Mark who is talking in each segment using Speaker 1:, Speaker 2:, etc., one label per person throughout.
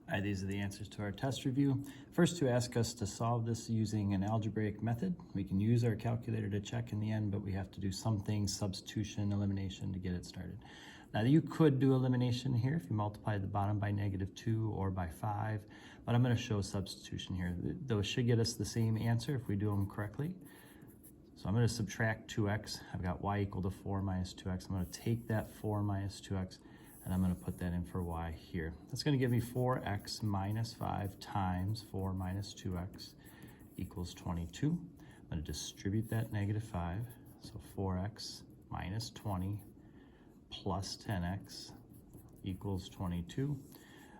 Speaker 1: All right, these are the answers to our test review. First two ask us to solve this using an algebraic method. We can use our calculator to check in the end, but we have to do something, substitution, elimination to get it started. Now you could do elimination here if you multiply the bottom by -2 or by 5, but I'm going to show substitution here. Those should get us the same answer if we do them correctly. So I'm going to subtract 2x. I've got y equal to 4 minus 2x. I'm going to take that 4 minus 2x and I'm going to put that in for y here. That's going to give me 4x minus 5 times 4 minus 2x equals 22. I'm going to distribute that -5. So 4x minus 20 plus 10x equals 22.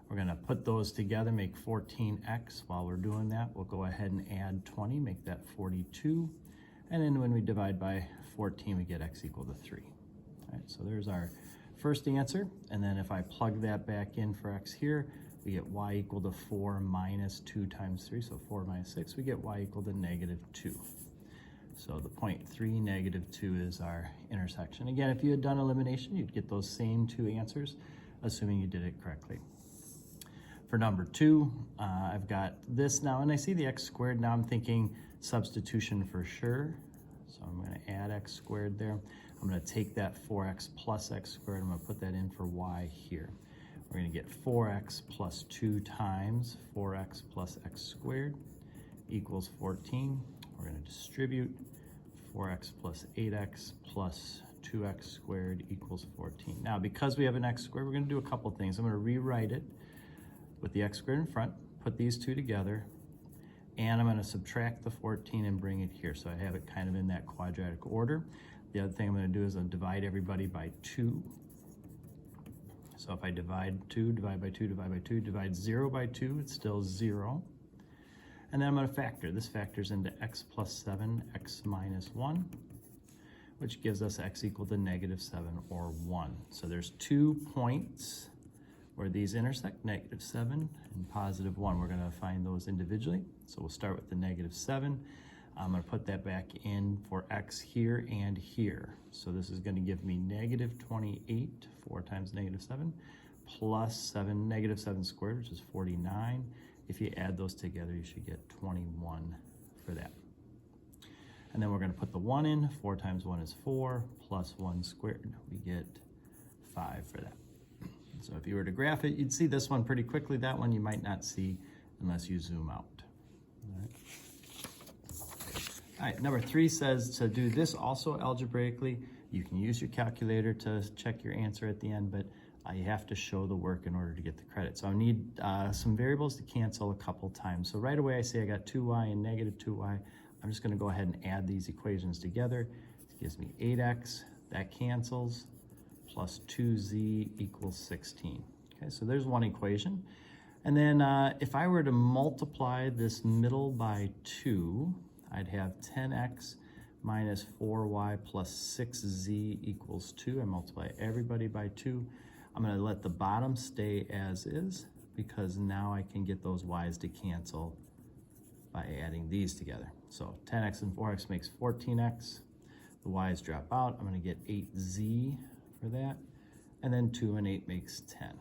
Speaker 1: We're going to put those together, make 14x. While we're doing that, we'll go ahead and add 20, make that 42. And then when we divide by 14, we get x equal to 3. All right, so there's our first answer. And then if I plug that back in for x here, we get y equal to 4 minus 2 times 3. So 4 minus 6, we get y equal to -2. So the point 3, -2 is our intersection. Again, if you had done elimination, you'd get those same two answers, assuming you did it correctly. For number 2, I've got this now, and I see the x squared. Now I'm thinking substitution for sure. So I'm going to add x squared there. I'm going to take that 4x plus x squared. I'm going to put that in for y here. We're going to get 4x plus 2 times 4x plus x squared equals 14. We're going to distribute 4x plus 8x plus 2x squared equals 14. Now, because we have an x squared, we're going to do a couple things. I'm going to rewrite it with the x squared in front, put these two together, and I'm going to subtract the 14 and bring it here. So I have it kind of in that quadratic order. The other thing I'm going to do is I'll divide everybody by 2. So if I divide 2, divide by 2, divide by 2, divide 0 by 2, it's still 0. And then I'm going to factor. This factors into x plus 7, x minus 1, which gives us x equal to -7 or 1. So there's 2 points where these intersect, -7 and +1. We're going to find those individually. So we'll start with the -7. I'm going to put that back in for x here and here. So this is going to give me -28, 4 times -7, plus 7, -7 squared, which is 49. If you add those together, you should get 21 for that. And then we're going to put the 1 in. 4 times 1 is 4, plus 1 squared. We get 5 for that. So if you were to graph it, you'd see this one pretty quickly. That one you might not see unless you zoom out. All right, number 3 says to do this also algebraically. You can use your calculator to check your answer at the end, but you have to show the work in order to get the credit. So I need some variables to cancel a couple times. So right away I say I got 2y and -2y. I'm just going to go ahead and add these equations together. It gives me 8x, that cancels, plus 2z equals 16. Okay, so there's one equation. And then if I were to multiply this middle by 2, I'd have 10x minus 4y plus 6z equals 2. I multiply everybody by 2. I'm going to let the bottom stay as is because now I can get those y's to cancel by adding these together. So 10x and 4x makes 14x. The y's drop out. I'm going to get 8z for that. And then 2 and 8 makes 10.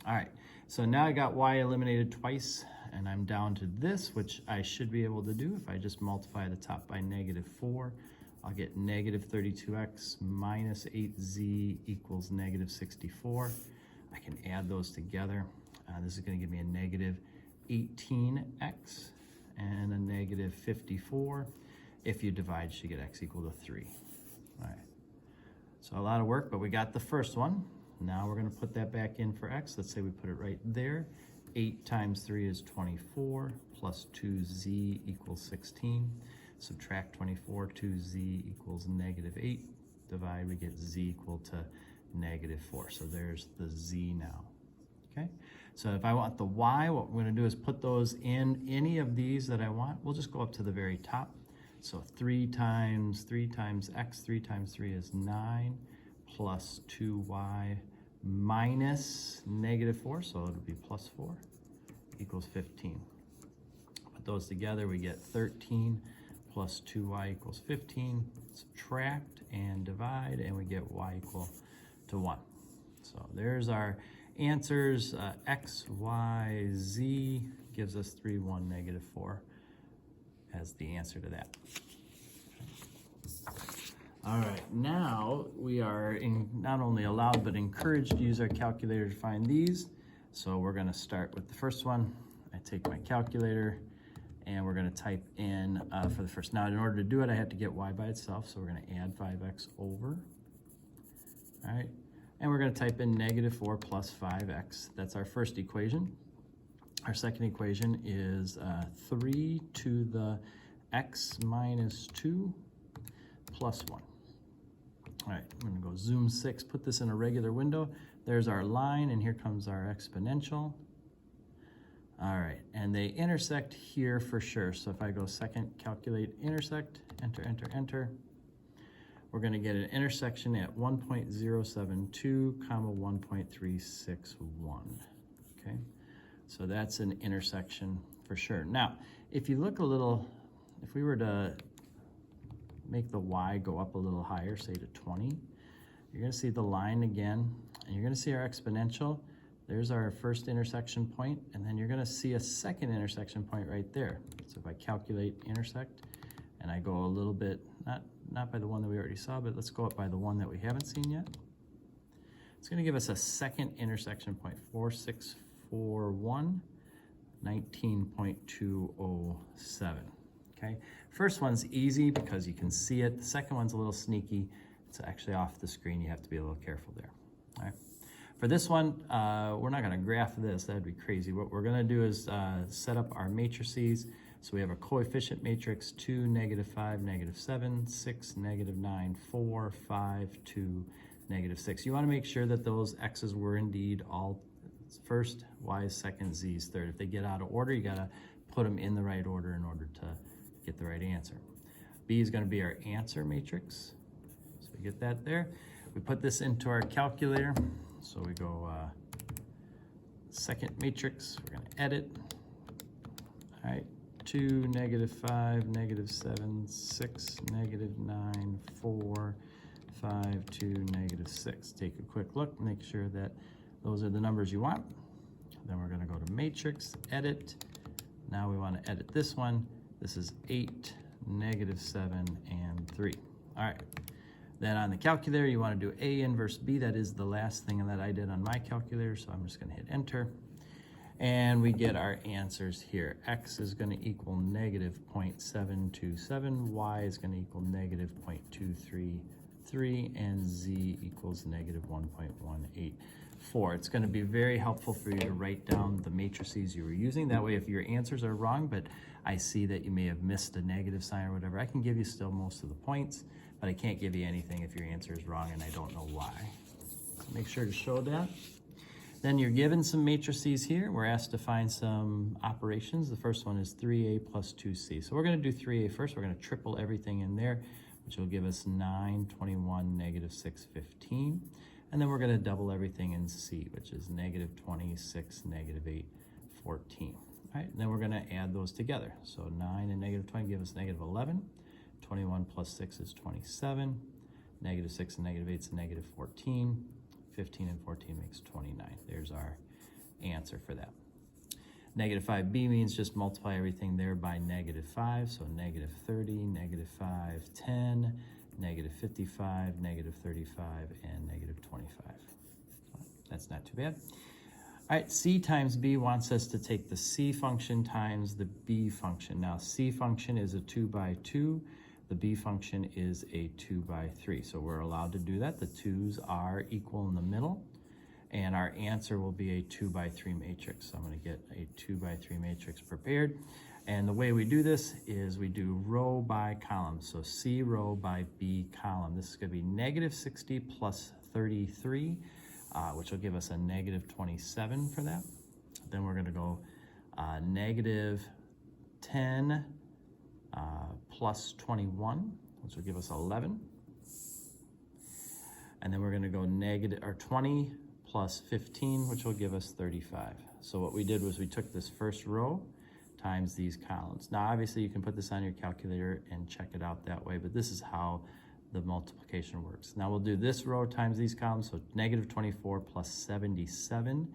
Speaker 1: All right, so now I got y eliminated twice, and I'm down to this, which I should be able to do. If I just multiply the top by -4, I'll get -32x minus 8z equals -64. I can add those together. This is going to give me a -18x and a -54. If you divide, you should get x equal to 3. All right. So a lot of work, but we got the first one. Now we're going to put that back in for x. Let's say we put it right there. 8 times 3 is 24, plus 2z equals 16. Subtract 24, 2z equals -8. Divide, we get z equal to -4. So there's the z now. Okay, so if I want the y, what we're going to do is put those in any of these that I want. We'll just go up to the very top. So 3 times x, 3 times 3 is 9, plus 2y minus -4, so it'll be plus 4, equals 15. Put those together, we get 13 plus 2y equals 15. Subtract and divide, and we get y equal to 1. So there's our answers, x, y, z gives us 3, 1, negative 4 as the answer to that. All right, now we are not only allowed but encouraged to use our calculator to find these. So we're going to start with the first one. I take my calculator and we're going to type in for the first. Now in order to do it, I have to get y by itself, so we're going to add 5x over. All right, and we're going to type in negative 4 plus 5x. That's our first equation. Our second equation is 3 to the x minus 2 plus 1. All right, I'm going to go zoom 6, put this in a regular window. There's our line, and here comes our exponential. All right, and they intersect here for sure. So if I go second, calculate, intersect, enter, enter, enter, we're going to get an intersection at 1.072, comma 1.361. Okay, so that's an intersection for sure. Now, if you look a little, if we were to make the y go up a little higher, say to 20, you're going to see the line again, and you're going to see our exponential. There's our first intersection point, and then you're going to see a second intersection point right there. So if I calculate intersect, and I go a little bit, not by the one that we already saw, but let's go up by the one that we haven't seen yet. It's going to give us a second intersection point, 4641, 19.207. Okay, first one's easy because you can see it. The second one's a little sneaky. It's actually off the screen. You have to be a little careful there. All right. For this one, we're not going to graph this. That'd be crazy. What we're going to do is set up our matrices. So we have a coefficient matrix: 2, negative 5, negative 7, 6, negative 9, 4, 5, 2, negative 6. You want to make sure that those x's were indeed all first, y's second, z's third. If they get out of order, you got to put them in the right order in order to get the right answer. B is going to be our answer matrix. So we get that there. We put this into our calculator. So we go second matrix. We're going to edit. All right. 2, negative 5, negative 7, 6, negative 9, 4, 5, 2, negative 6. Take a quick look. Make sure that those are the numbers you want. Then we're going to go to matrix, edit. Now we want to edit this one. This is 8, negative 7, and 3. All right. Then on the calculator, you want to do A inverse B. That is the last thing that I did on my calculator, so I'm just going to hit enter. And we get our answers here. X is going to equal negative 0.727, Y is going to equal negative 0.233, and Z equals negative 1.184. It's going to be very helpful for you to write down the matrices you were using. That way, if your answers are wrong, but I see that you may have missed a negative sign or whatever, I can give you still most of the points, but I can't give you anything if your answer is wrong and I don't know why. So make sure to show that. Then you're given some matrices here. We're asked to find some operations. The first one is 3a plus 2c. So we're going to do 3a first. We're going to triple everything in there, which will give us 9, 21, negative 6, 15. And then we're going to double everything in c, which is negative 26, negative 8, 14. All right, and then we're going to add those together. So 9 and negative 20 give us negative 11. 21 plus 6 is 27. Negative 6 and negative 8 is negative 14. 15 and 14 makes 29. There's our answer for that. Negative 5b means just multiply everything there by negative 5. So negative 30, negative 5, 10, negative 55, negative 35, and negative 25. That's not too bad. All right, c times b wants us to take the c function times the b function. Now, c function is a 2 by 2. The b function is a 2 by 3. So we're allowed to do that. The 2's are equal in the middle. And our answer will be a 2 by 3 matrix. So I'm going to get a 2 by 3 matrix prepared. And the way we do this is we do row by column. So C row by B column. This is going to be negative 60 plus 33, which will give us a negative 27 for that. Then we're going to go negative 10 plus 21, which will give us 11. And then we're going to go negative 20 plus 15, which will give us 35. So what we did was we took this first row times these columns. Now, obviously, you can put this on your calculator and check it out that way, but this is how the multiplication works. Now we'll do this row times these columns, so negative 24 plus 77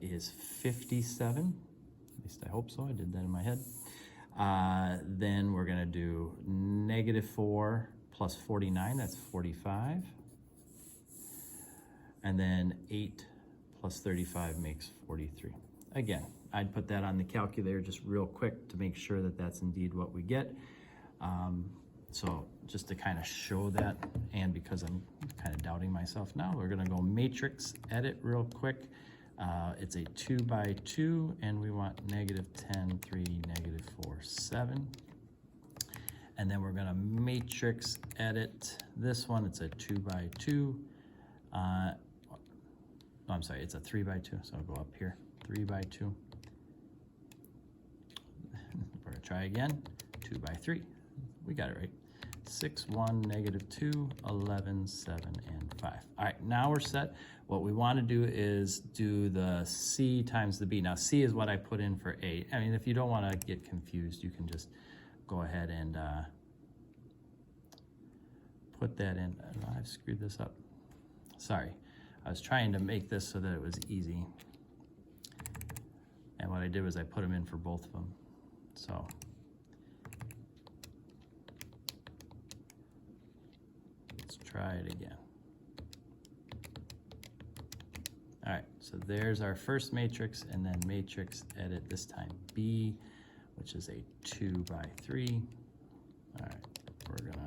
Speaker 1: is 57. At least I hope so, I did that in my head. Then we're gonna do negative 4 plus 49, that's 45. And then 8 plus 35 makes 43. Again, I'd put that on the calculator just real quick to make sure that that's indeed what we get. So just to kind of show that, and because I'm kind of doubting myself now, we're gonna go matrix edit real quick. It's a 2 by 2, and we want negative 10, 3, negative 4, 7. And then we're gonna matrix edit this one. It's a 2 by 2. No, I'm sorry, it's a 3 by 2, so I'll go up here, 3 by 2. We're gonna try again, 2 by 3. We got it right. 6, 1, negative 2, 11, 7, and 5. All right, now we're set. What we want to do is do the C times the B. Now, C is what I put in for A. I mean, if you don't want to get confused, you can just go ahead and put that in. Oh, I've screwed this up. Sorry. I was trying to make this so that it was easy. And what I did was I put them in for both of them. So let's try it again. All right, so there's our first matrix, and then matrix edit this time B, which is a 2 by 3. All right, we're gonna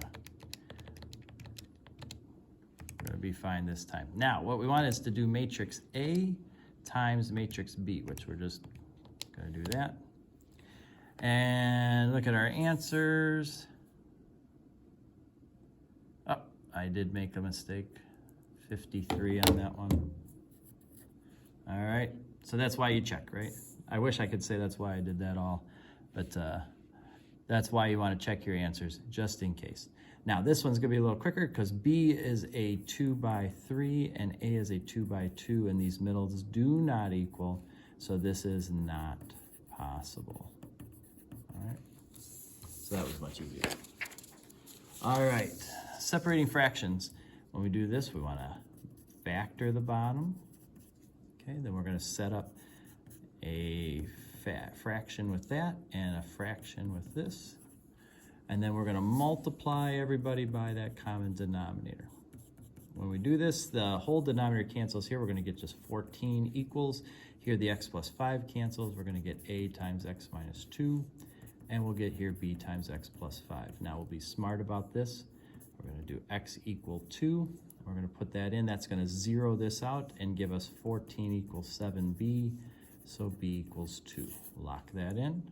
Speaker 1: be fine this time. Now, what we want is to do matrix A times matrix B, which we're just gonna do that. And look at our answers. Oh, I did make a mistake. 53 on that one. All right, so that's why you check, right? I wish I could say that's why I did that all, but that's why you want to check your answers, just in case. Now, this one's gonna be a little quicker because B is a 2 by 3 and A is a 2 by 2, and these middles do not equal, so this is not possible. All right, so that was much easier. All right, separating fractions. When we do this, we wanna factor the bottom. Okay, then we're gonna set up a fraction with that and a fraction with this. And then we're gonna multiply everybody by that common denominator. When we do this, the whole denominator cancels here. We're gonna get just 14 equals. Here the x plus 5 cancels. We're gonna get a times x minus 2. And we'll get here b times x plus 5. Now we'll be smart about this. We're gonna do x equal 2. We're gonna put that in. That's gonna zero this out and give us 14 equals 7b. So b equals 2. Lock that in.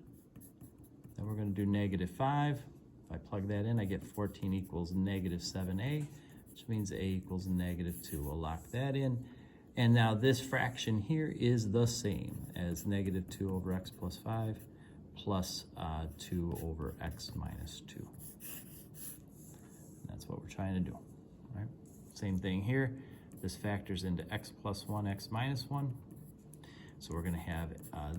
Speaker 1: Then we're gonna do negative 5. If I plug that in, I get 14 equals negative 7a, which means a equals negative 2. We'll lock that in. And now this fraction here is the same as negative 2 over x plus 5 plus 2 over x minus 2. That's what we're trying to do, right? Same thing here. This factors into x plus 1, x minus 1. So we're going to have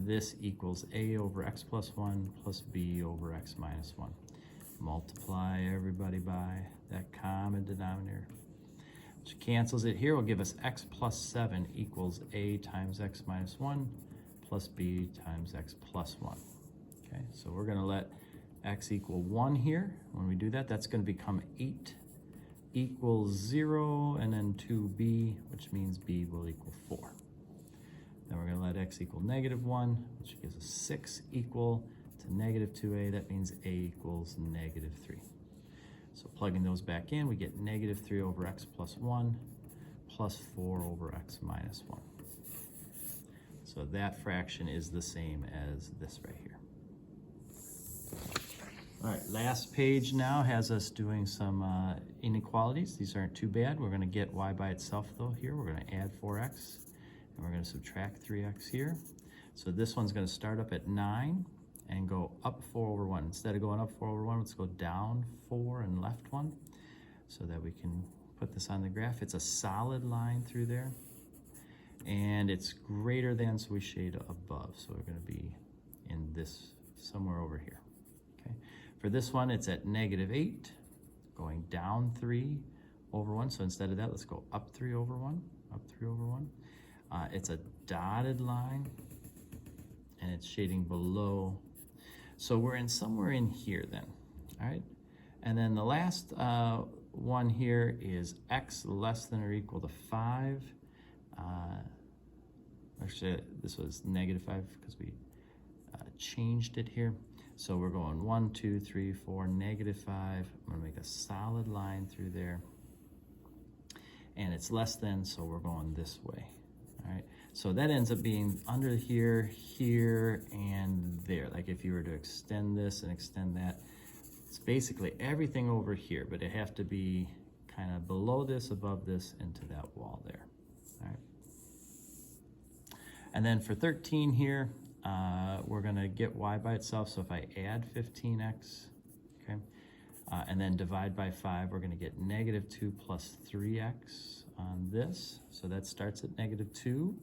Speaker 1: this equals a over x plus 1 plus b over x minus 1. Multiply everybody by that common denominator, which cancels it here. Will give us x plus 7 equals a times x minus 1 plus b times x plus 1. Okay, so we're going to let x equal 1 here. When we do that, that's going to become 8 equals 0, and then 2b, which means b will equal 4. Then we're going to let x equal negative 1, which gives us 6 equal to negative 2a. That means a equals negative 3. So plugging those back in, we get negative 3 over x plus 1 plus 4 over x minus 1. So that fraction is the same as this right here. All right, last page now has us doing some inequalities. These aren't too bad. We're going to get y by itself, though, here. We're going to add 4x, and we're going to subtract 3x here. So this one's going to start up at 9 and go up 4 over 1. Instead of going up 4 over 1, let's go down 4 and left 1 so that we can put this on the graph. It's a solid line through there, and it's greater than, so we shade above. So we're going to be in this somewhere over here. Okay. For this one, it's at negative 8, going down 3 over 1. So instead of that, let's go up 3 over 1, up 3 over 1. It's a dotted line, and it's shading below. So we're in somewhere in here then, all right? And then the last one here is x less than or equal to 5. Actually, this was -5 because we changed it here. So we're going 1, 2, 3, 4, -5. I'm gonna make a solid line through there. And it's less than, so we're going this way, all right? So that ends up being under here, here, and there. Like if you were to extend this and extend that, it's basically everything over here, but it have to be kind of below this, above this, into that wall there, all right? And then for 13 here, we're gonna get y by itself. So if I add 15x, okay, and then divide by 5, we're gonna get -2 plus 3x on this. So that starts at -2,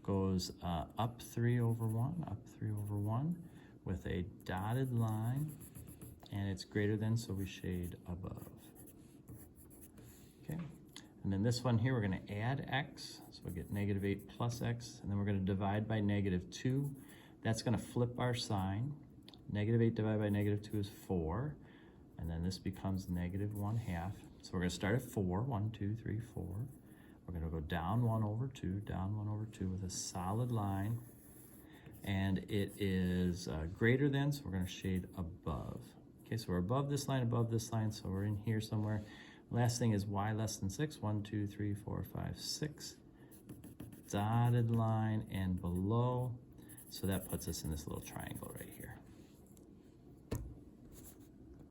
Speaker 1: goes up 3 over 1, up 3 over 1, with a dotted line, and it's greater than, so we shade above. Okay, and then this one here, we're gonna add x, so we get -8 plus x, and then we're gonna divide by -2. That's gonna flip our sign. -8 divided by -2 is 4, and then this becomes -1/2. So we're gonna start at 4, 1, 2, 3, 4. We're gonna go down 1 over 2, down 1 over 2 with a solid line, and it is greater than, so we're gonna shade above. Okay, so we're above this line, so we're in here somewhere. Last thing is y less than 6, 1, 2, 3, 4, 5, 6. Dotted line and below. So that puts us in this little triangle right here.